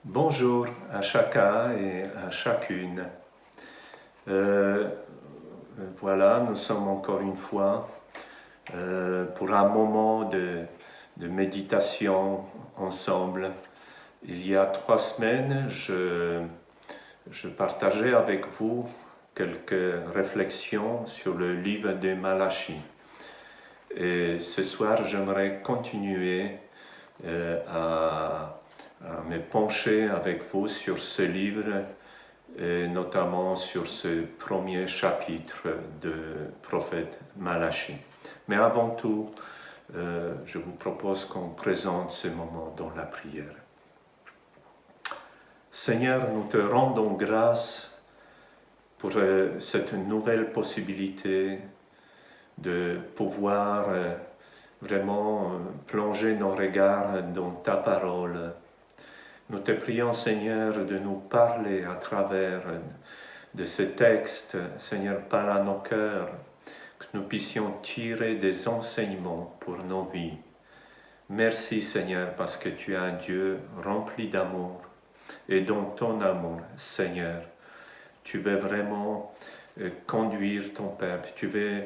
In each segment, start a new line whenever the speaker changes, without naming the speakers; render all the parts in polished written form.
Bonjour à chacun et à chacune. Voilà, nous sommes encore une fois pour un moment de méditation ensemble. Il y a 3 semaines, je partageais avec vous quelques réflexions sur le livre de Malachie. Et ce soir, j'aimerais continuer à me pencher avec vous sur ce livre, et notamment sur ce premier chapitre de prophète Malachie. Mais avant tout, je vous propose qu'on présente ce moment dans la prière. Seigneur, nous te rendons grâce pour cette nouvelle possibilité de pouvoir vraiment plonger nos regards dans ta parole. Nous te prions, Seigneur, de nous parler à travers de ce texte. Seigneur, parle à nos cœurs, que nous puissions tirer des enseignements pour nos vies. Merci, Seigneur, parce que tu es un Dieu rempli d'amour. Et dans ton amour, Seigneur, tu veux vraiment conduire ton peuple, tu veux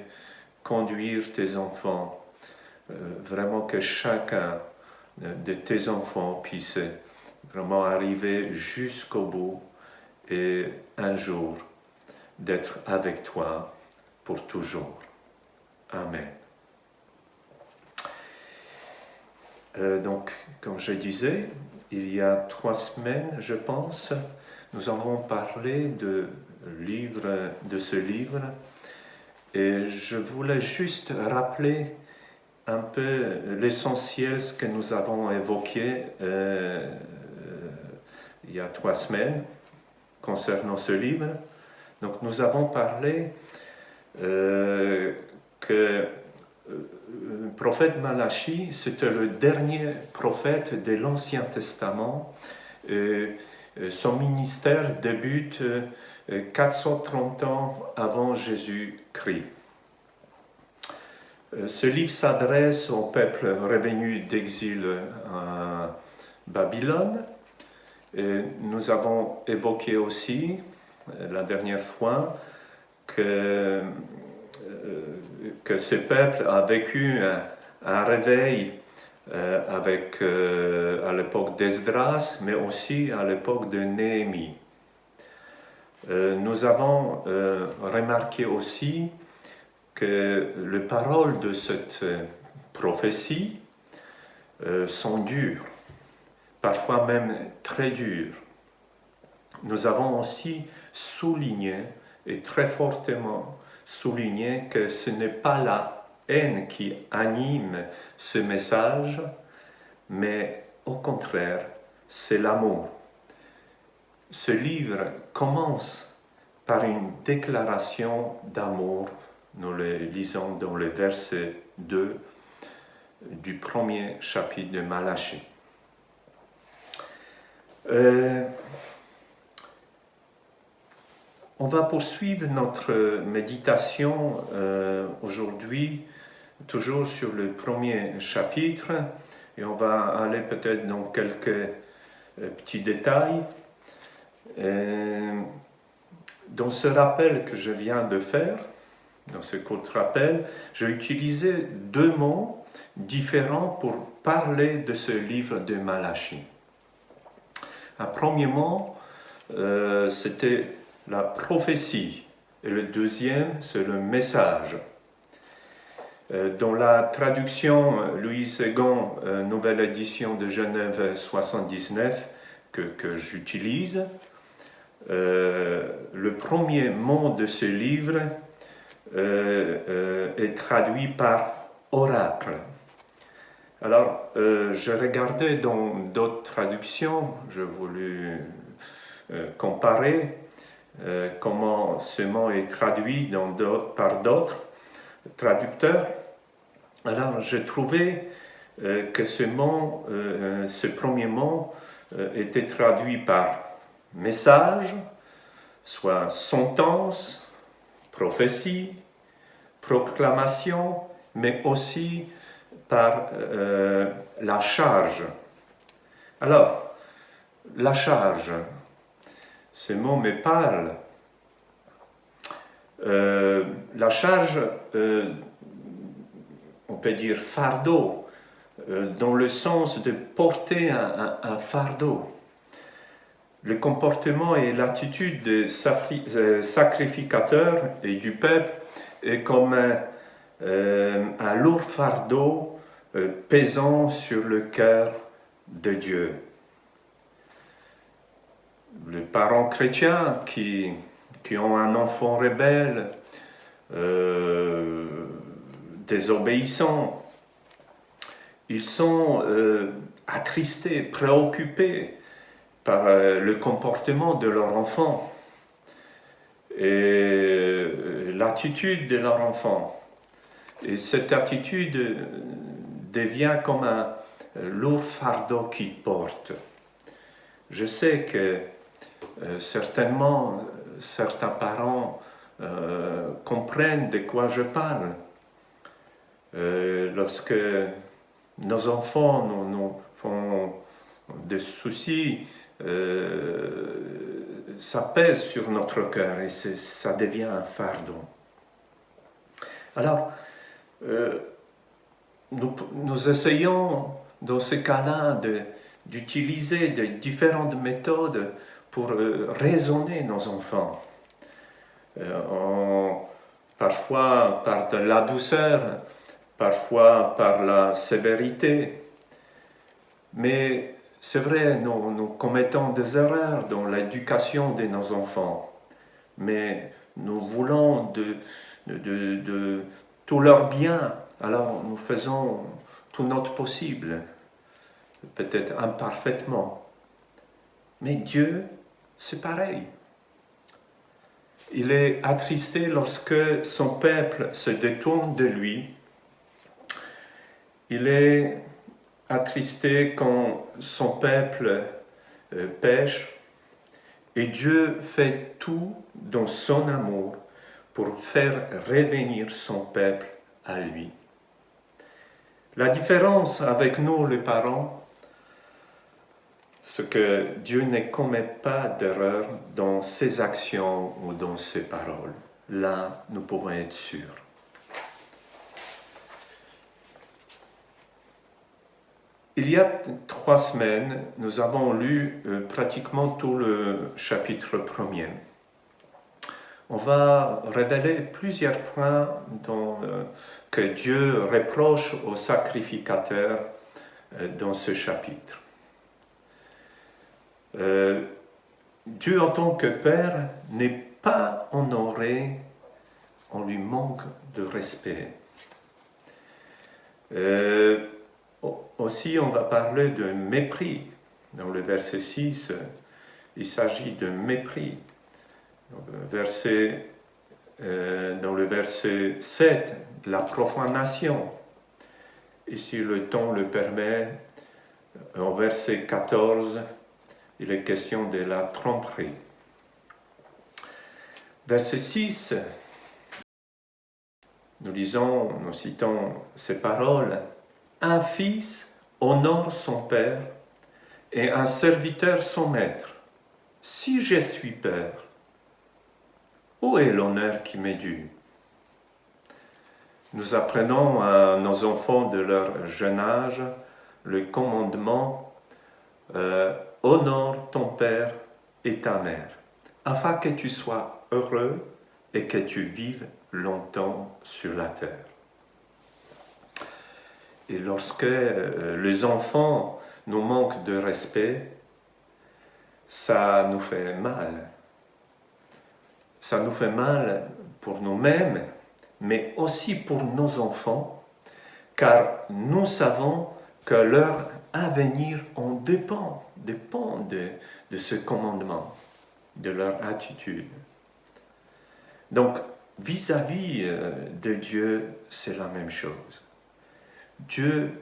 conduire tes enfants, vraiment que chacun de tes enfants puisse vraiment arriver jusqu'au bout et un jour d'être avec toi pour toujours. Amen. Donc, comme je disais, il y a 3 semaines, je pense, nous avons parlé de ce livre, et je voulais juste rappeler un peu l'essentiel, ce que nous avons évoqué il y a 3 semaines concernant ce livre. Donc nous avons parlé que le prophète Malachie, c'était le dernier prophète de l'Ancien Testament. Son ministère débute 430 ans avant Jésus-Christ. Ce livre s'adresse au peuple revenu d'exil à Babylone. Et nous avons évoqué aussi la dernière fois que ce peuple a vécu un réveil à l'époque d'Esdras, mais aussi à l'époque de Néhémie. Nous avons remarqué aussi que les paroles de cette prophétie sont dures, parfois même très dures. Nous avons aussi souligné, et très fortement souligné, que ce n'est pas la haine qui anime ce message, mais au contraire, c'est l'amour. Ce livre commence par une déclaration d'amour. Nous le lisons dans le verset 2 du premier chapitre de Malachie. On va poursuivre notre méditation aujourd'hui, toujours sur le premier chapitre, et on va aller peut-être dans quelques petits détails. Dans ce rappel que je viens de faire, dans ce court rappel, j'ai utilisé 2 mots différents pour parler de ce livre de Malachie. Un premier mot, c'était la prophétie, et le deuxième, c'est le message. Dans la traduction Louis Ségon, nouvelle édition de Genève 79, que j'utilise, le premier mot de ce livre est traduit par oracle. Alors, je regardais dans d'autres traductions, je voulais comparer comment ce mot est traduit par d'autres traducteurs. Alors, j'ai trouvé que ce premier mot était traduit par message, soit sentence, prophétie, proclamation, mais aussi par la charge. Alors, La charge, ce mot me parle. La charge, on peut dire fardeau, dans le sens de porter un fardeau. Le comportement et l'attitude des sacrificateurs et du peuple est comme un lourd fardeau pesant sur le cœur de Dieu. Les parents chrétiens qui ont un enfant rebelle, désobéissant, ils sont attristés, préoccupés par le comportement de leur enfant et l'attitude de leur enfant. Et cette attitude devient comme un lourd fardeau qu'ils portent. Je sais que certainement certains parents comprennent de quoi je parle. Lorsque nos enfants nous font des soucis, ça pèse sur notre cœur et ça devient un fardeau. Alors, nous essayons dans ce cas-là d'utiliser de différentes méthodes pour raisonner nos enfants. Parfois par de la douceur, parfois par la sévérité. Mais c'est vrai, nous commettons des erreurs dans l'éducation de nos enfants. Mais nous voulons de tout leur bien. Alors nous faisons tout notre possible, peut-être imparfaitement. Mais Dieu, c'est pareil. Il est attristé lorsque son peuple se détourne de lui. Il est attristé quand son peuple pêche. Et Dieu fait tout dans son amour pour faire revenir son peuple à lui. La différence avec nous, les parents, c'est que Dieu ne commet pas d'erreur dans ses actions ou dans ses paroles. Là, nous pouvons être sûrs. Il y a 3 semaines, nous avons lu pratiquement tout le chapitre 1er. On va révéler plusieurs points que Dieu reproche aux sacrificateurs dans ce chapitre. Dieu en tant que Père n'est pas honoré, on lui manque de respect. Aussi, on va parler de mépris. Dans le verset 6, il s'agit de mépris. Dans le verset 7, de la profanation. Ici, le temps le permet. Au verset 14, il est question de la tromperie. Verset 6, nous citons ces paroles. Un fils honore son père et un serviteur son maître. Si je suis père, où est l'honneur qui m'est dû? Nous apprenons à nos enfants de leur jeune âge le commandement honore ton père et ta mère, afin que tu sois heureux et que tu vives longtemps sur la terre. Et lorsque les enfants nous manquent de respect, ça nous fait mal. Ça nous fait mal pour nous-mêmes, mais aussi pour nos enfants, car nous savons que leur avenir en dépend de ce commandement, de leur attitude. Donc, vis-à-vis de Dieu, c'est la même chose. Dieu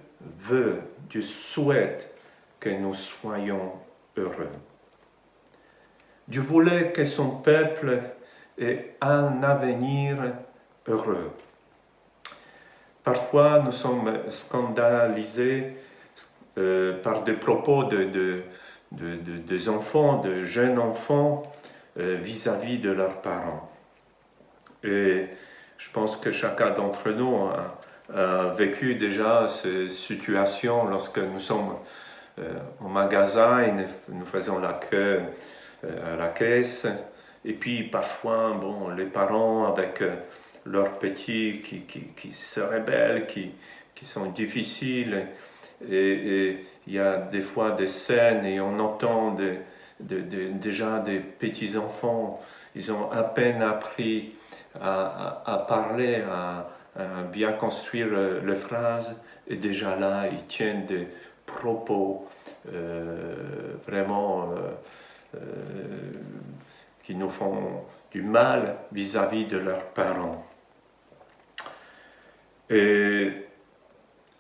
souhaite que nous soyons heureux. Dieu voulait que son peuple ait un avenir heureux. Parfois, nous sommes scandalisés par des propos de des enfants, de jeunes enfants vis-à-vis de leurs parents. Et je pense que chacun d'entre nous a vécu déjà ces situations lorsque nous sommes au magasin et nous faisons la queue à la caisse. Et puis parfois, bon, les parents avec leurs petits qui se rebellent, qui sont difficiles. Et il y a des fois des scènes et on entend déjà des petits-enfants, ils ont à peine appris à parler, à bien construire les phrases, et déjà là, ils tiennent des propos vraiment qui nous font du mal vis-à-vis de leurs parents. Et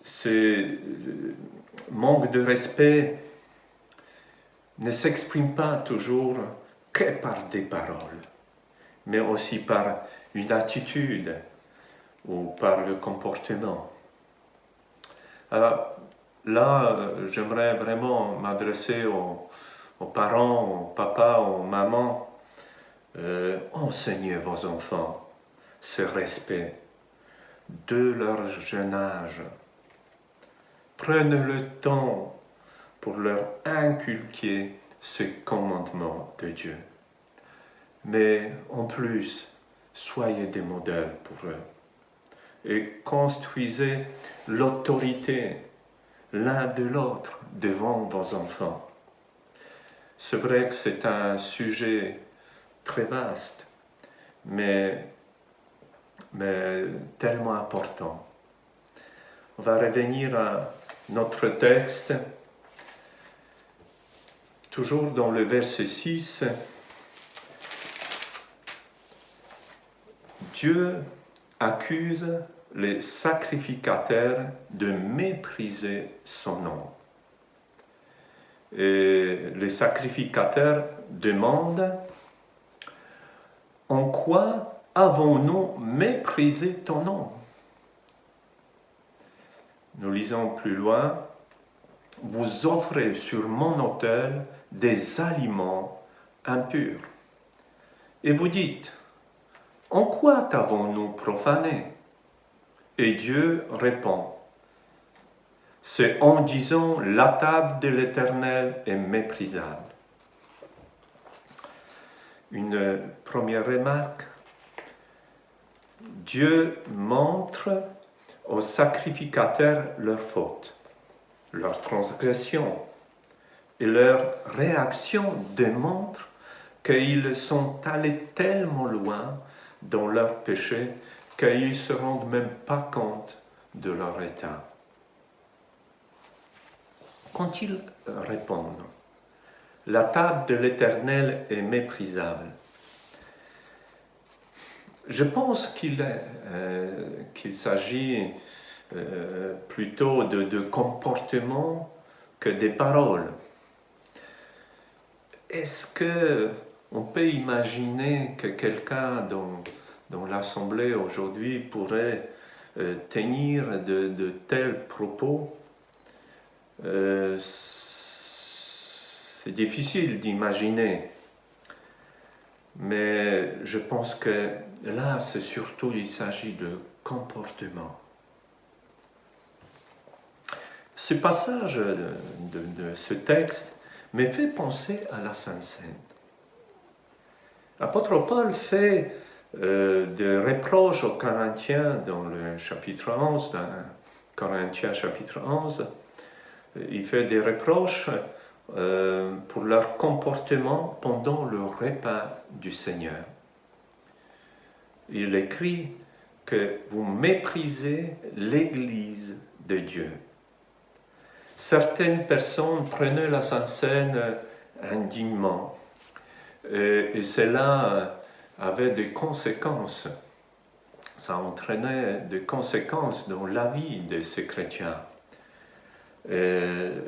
ce manque de respect ne s'exprime pas toujours que par des paroles, mais aussi par une attitude ou par le comportement. Alors là, j'aimerais vraiment m'adresser aux parents, aux papas, aux mamans. Enseignez vos enfants ce respect de leur jeune âge. Prenez le temps pour leur inculquer ce commandement de Dieu. Mais en plus, soyez des modèles pour eux et construisez l'autorité l'un de l'autre devant vos enfants. C'est vrai que c'est un sujet très vaste, mais tellement important. On va revenir à notre texte, toujours dans le verset 6. Dieu accuse les sacrificateurs de mépriser son nom. Et les sacrificateurs demandent « En quoi avons-nous méprisé ton nom ?» Nous lisons plus loin « Vous offrez sur mon autel des aliments impurs. » Et vous dites « En quoi t'avons-nous profané ?» Et Dieu répond « C'est en disant la table de l'Éternel est méprisable. » Une première remarque. Dieu montre aux sacrificateurs leurs fautes, leurs transgressions, et leur réaction démontre qu'ils sont allés tellement loin dans leur péché qu'ils ne se rendent même pas compte de leur état. Quand ils répondent, la table de l'Éternel est méprisable, je pense qu'il s'agit plutôt de comportement que des paroles. Est-ce qu'on peut imaginer que quelqu'un dans l'Assemblée aujourd'hui pourrait tenir de tels propos? C'est difficile d'imaginer. Mais je pense que là, c'est surtout, il s'agit de comportement. Ce passage de ce texte me fait penser à la Sainte Seine. L'apôtre Paul fait des reproches aux Corinthiens dans le chapitre 11, dans Corinthiens chapitre 11. Il fait des reproches pour leur comportement pendant le repas du Seigneur. Il écrit que vous méprisez l'Église de Dieu. Certaines personnes prenaient la Sainte Seine indignement et cela avait des conséquences. Ça entraînait des conséquences dans la vie de ces chrétiens.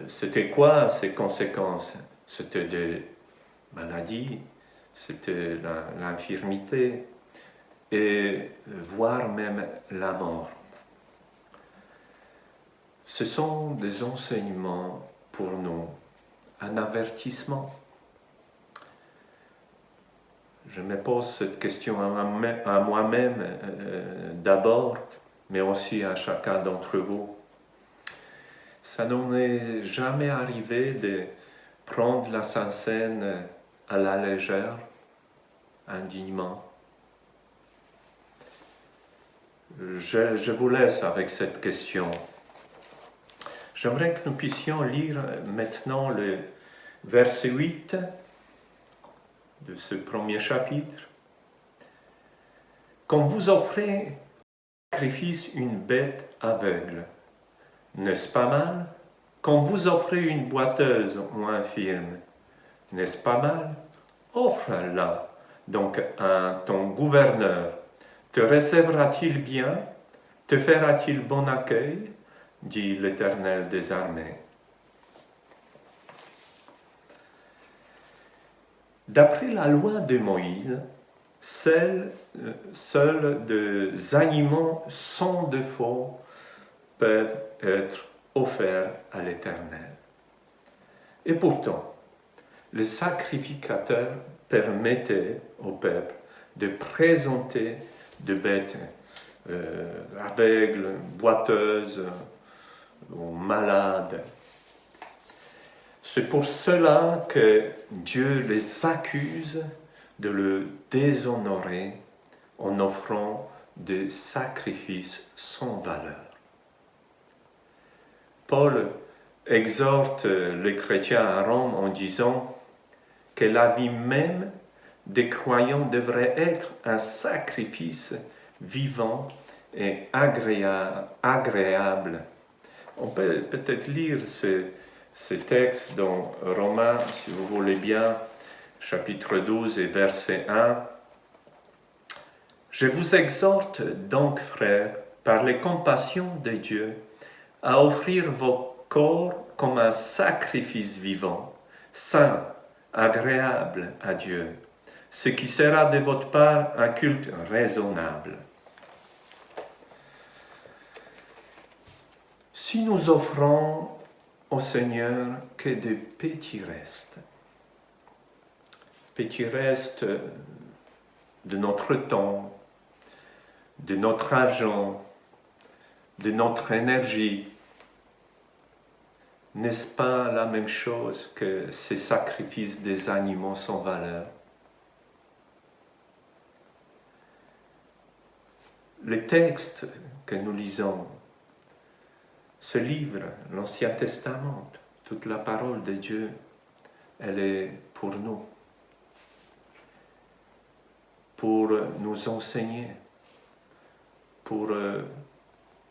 C'était quoi ces conséquences? C'était des maladies, c'était l'infirmité et voire même la mort. Ce sont des enseignements pour nous un avertissement? Je me pose cette question à moi-même d'abord, mais aussi à chacun d'entre vous. Ça n'en est jamais arrivé de prendre la Sainte Seine à la légère, indignement. Je vous laisse avec cette question. J'aimerais que nous puissions lire maintenant le verset 8 de ce premier chapitre. Quand vous offrez en sacrifice une bête aveugle, n'est-ce pas mal? Quand vous offrez une boiteuse ou infirme, n'est-ce pas mal? Offre-la donc à ton gouverneur. Te recevra-t-il bien? Te fera-t-il bon accueil? Dit l'Éternel des armées. D'après la loi de Moïse, seuls des animaux sans défaut peuvent être offerts à l'Éternel. Et pourtant, le sacrificateur permettait au peuple de présenter des bêtes aveugles, boiteuses ou malades. C'est pour cela que Dieu les accuse de le déshonorer en offrant des sacrifices sans valeur. Paul exhorte les chrétiens à Rome en disant que la vie même des croyants devrait être un sacrifice vivant et agréable. On peut peut-être lire ce texte dans Romains, si vous voulez bien, chapitre 12 et verset 1. « Je vous exhorte donc, frères, par les compassions de Dieu, à offrir vos corps comme un sacrifice vivant, saint, agréable à Dieu, ce qui sera de votre part un culte raisonnable. » Si nous offrons au Seigneur que des petits restes de notre temps, de notre argent, de notre énergie, n'est-ce pas la même chose que ces sacrifices des animaux sans valeur? Les textes que nous lisons, ce livre, l'Ancien Testament, toute la parole de Dieu, elle est pour nous enseigner, pour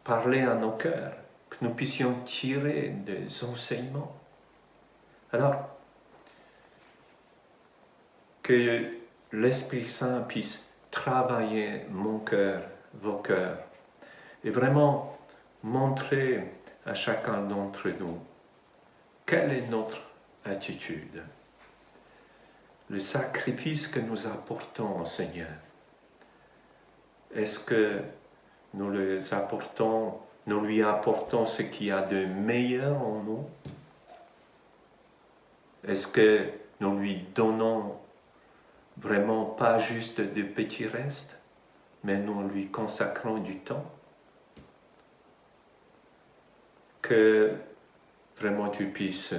parler à nos cœurs, que nous puissions tirer des enseignements. Alors, que l'Esprit Saint puisse travailler mon cœur, vos cœurs, et vraiment montrer à chacun d'entre nous quelle est notre attitude, le sacrifice que nous apportons au Seigneur. Est-ce que nous lui apportons ce qu'il y a de meilleur en nous? Est-ce que nous lui donnons vraiment pas juste des petits restes, mais nous lui consacrons du temps? Que vraiment Dieu puisse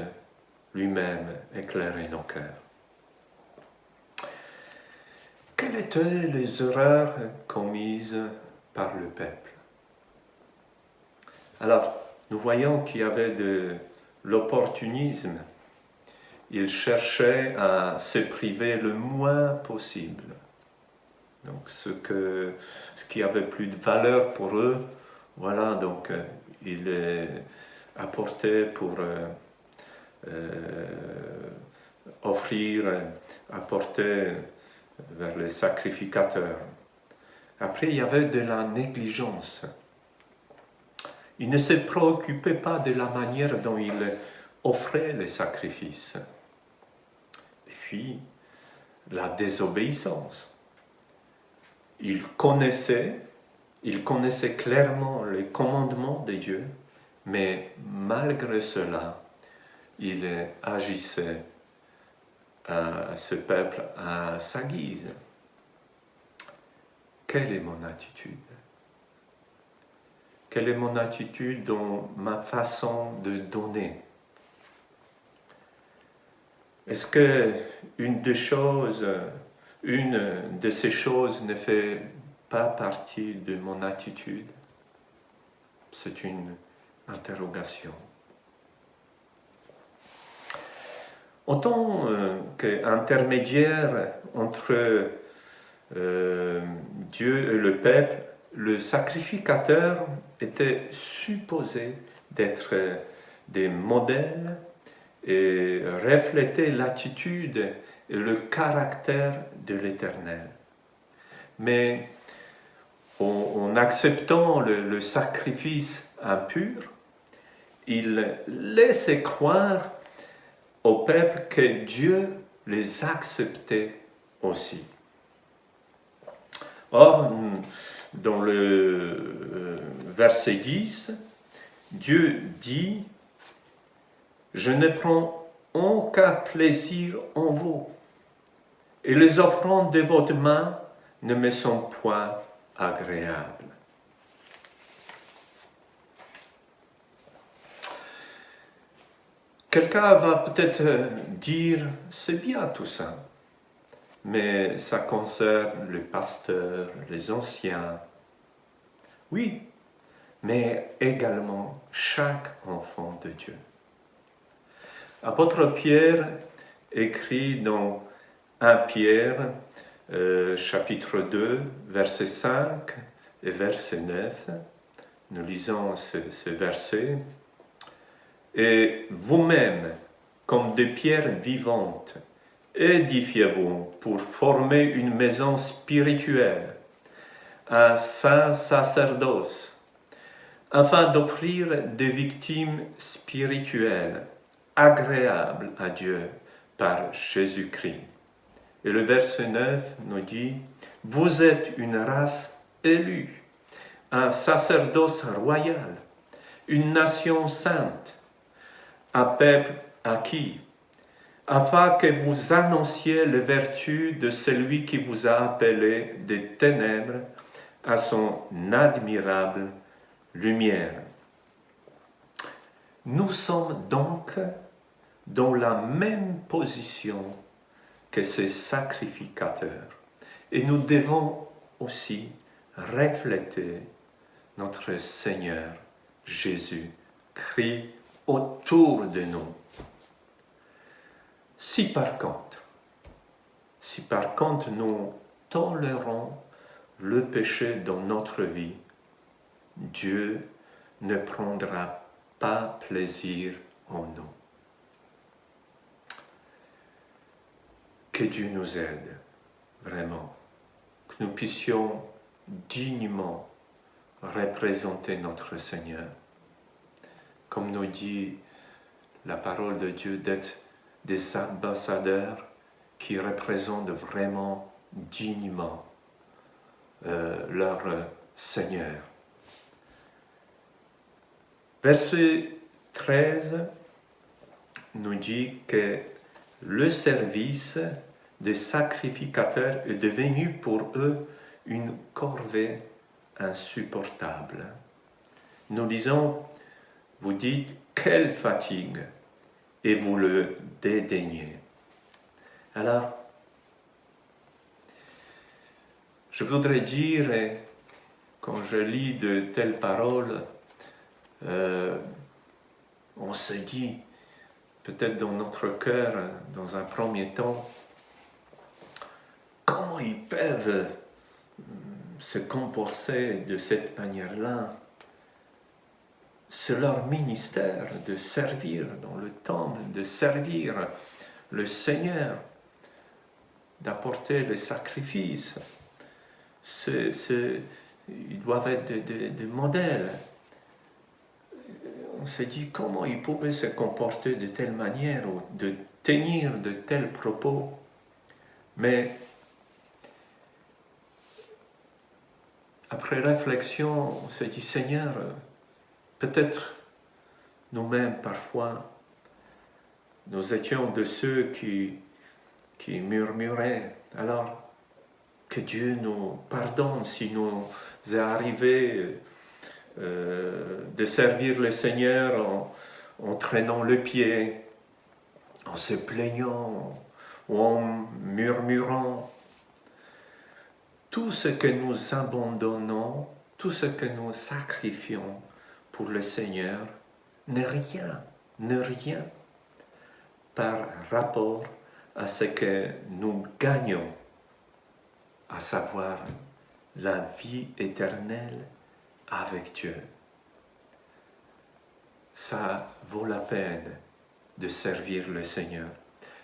lui-même éclairer nos cœurs. Quelles étaient les erreurs commises par le peuple? Alors, nous voyons qu'il y avait de l'opportunisme. Ils cherchaient à se priver le moins possible. Donc, ce qui avait plus de valeur pour eux, voilà, donc ils apportaient pour apporter vers les sacrificateurs. Après, il y avait de la négligence. Ils ne se préoccupaient pas de la manière dont ils offraient les sacrifices. Et puis, la désobéissance. Ils connaissaient clairement les commandements de Dieu, mais malgré cela, il agissait à ce peuple à sa guise. Quelle est mon attitude? Quelle est mon attitude dans ma façon de donner? Est-ce que une de ces choses ne fait pas partie de mon attitude? C'est une interrogation. En tant qu'intermédiaire entre Dieu et le peuple, le sacrificateur était supposé d'être des modèles et refléter l'attitude et le caractère de l'Éternel. Mais en acceptant le sacrifice impur, il laissait croire au peuple que Dieu les acceptait aussi. Or, dans le verset 10, Dieu dit « Je ne prends aucun plaisir en vous, et les offrandes de votre main ne me sont point agréables. » Quelqu'un va peut-être dire « C'est bien tout ça », mais ça concerne les pasteurs, les anciens. Oui, mais également chaque enfant de Dieu. Apôtre Pierre écrit dans 1 Pierre, chapitre 2, verset 5 et verset 9. Nous lisons ce verset. « Et vous-même, comme des pierres vivantes, édifiez-vous pour former une maison spirituelle, un saint sacerdoce, afin d'offrir des victimes spirituelles agréables à Dieu par Jésus-Christ. » Et le verset 9 nous dit « Vous êtes une race élue, un sacerdoce royal, une nation sainte, un peuple acquis, afin que vous annonciez les vertus de celui qui vous a appelé des ténèbres à son admirable lumière. » Nous sommes donc dans la même position que ces sacrificateurs et nous devons aussi refléter notre Seigneur Jésus-Christ autour de nous. Si par contre nous tolérons le péché dans notre vie, Dieu ne prendra pas plaisir en nous. Que Dieu nous aide, vraiment, que nous puissions dignement représenter notre Seigneur. Comme nous dit la parole de Dieu, d'être des ambassadeurs qui représentent vraiment dignement leur Seigneur. Verset 13 nous dit que le service des sacrificateurs est devenu pour eux une corvée insupportable. Nous disons, vous dites, quelle fatigue, et vous le dédaignez. Alors, je voudrais dire, quand je lis de telles paroles, on se dit, peut-être dans notre cœur, dans un premier temps, comment ils peuvent se comporter de cette manière-là? C'est leur ministère de servir dans le temple, de servir le Seigneur, d'apporter les sacrifices. Ils doivent être des modèles. On se dit comment ils pouvaient se comporter de telle manière ou de tenir de tels propos. Mais après réflexion, on se dit Seigneur, peut-être nous-mêmes parfois, nous étions de ceux qui murmuraient. Alors, que Dieu nous pardonne si nous est arrivé de servir le Seigneur en traînant le pied, en se plaignant ou en murmurant. Tout ce que nous abandonnons, tout ce que nous sacrifions pour le Seigneur n'est rien par rapport à ce que nous gagnons, à savoir la vie éternelle avec Dieu. Ça vaut la peine de servir le Seigneur.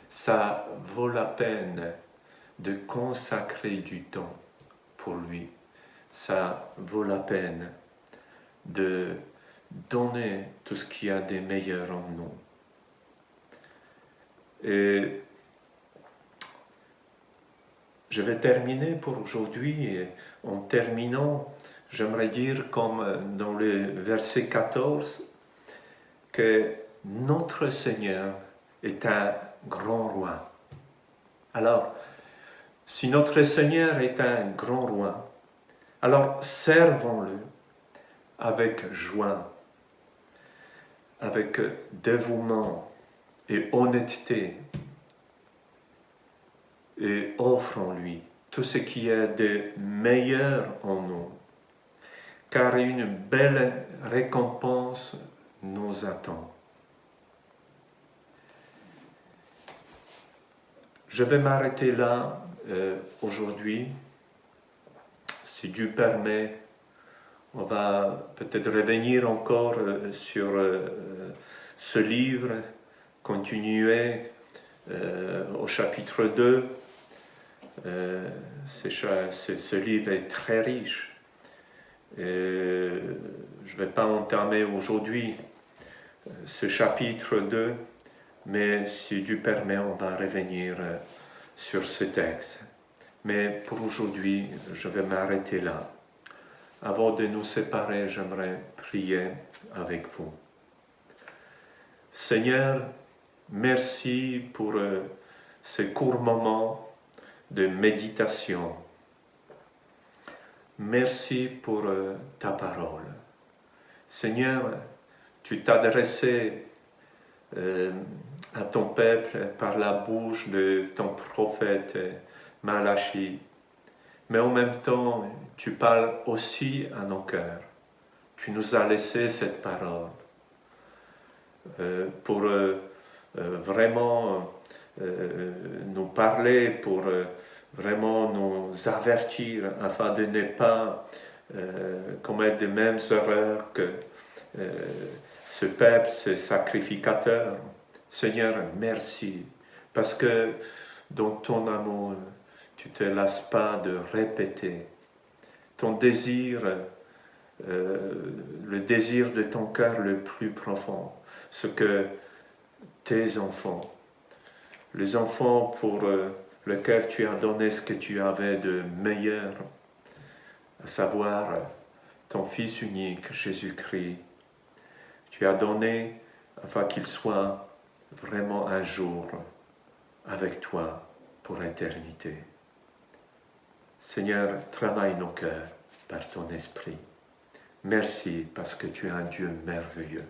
Ça vaut la peine de consacrer du temps pour lui. Ça vaut la peine de donner tout ce qu'il y a de meilleur en nous. Et je vais terminer pour aujourd'hui. Et en terminant, j'aimerais dire, comme dans le verset 14, que notre Seigneur est un grand roi. Alors, si notre Seigneur est un grand roi, alors servons-le avec joie, avec dévouement et honnêteté, et offrons-lui tout ce qui est de meilleur en nous, car une belle récompense nous attend. Je vais m'arrêter là aujourd'hui. Si Dieu permet, on va peut-être revenir encore sur ce livre, continuer au chapitre 2. Ce livre est très riche. Et je ne vais pas entamer aujourd'hui ce chapitre 2, mais si Dieu permet, on va revenir sur ce texte. Mais pour aujourd'hui, je vais m'arrêter là. Avant de nous séparer, j'aimerais prier avec vous. Seigneur, merci pour ce court moment de méditation. Merci pour ta parole. Seigneur, tu t'adressais à ton peuple par la bouche de ton prophète Malachi. Mais en même temps, tu parles aussi à nos cœurs. Tu nous as laissé cette parole pour vraiment nous parler, pour vraiment nous avertir afin de ne pas commettre les mêmes erreurs que ce peuple, ce sacrificateur. Seigneur, merci, parce que dans ton amour, tu ne te lasses pas de répéter ton désir, le désir de ton cœur le plus profond, ce que tes enfants, les enfants pour lesquels tu as donné ce que tu avais de meilleur, à savoir ton Fils unique, Jésus-Christ, tu as donné afin qu'il soit vraiment un jour avec toi pour l'éternité. Seigneur, travaille nos cœurs par ton esprit. Merci parce que tu es un Dieu merveilleux.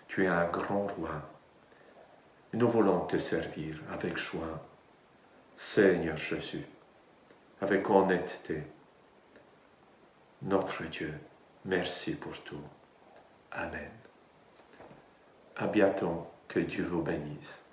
Tu es un grand roi. Nous voulons te servir avec joie. Seigneur Jésus, avec honnêteté. Notre Dieu, merci pour tout. Amen. À bientôt, que Dieu vous bénisse.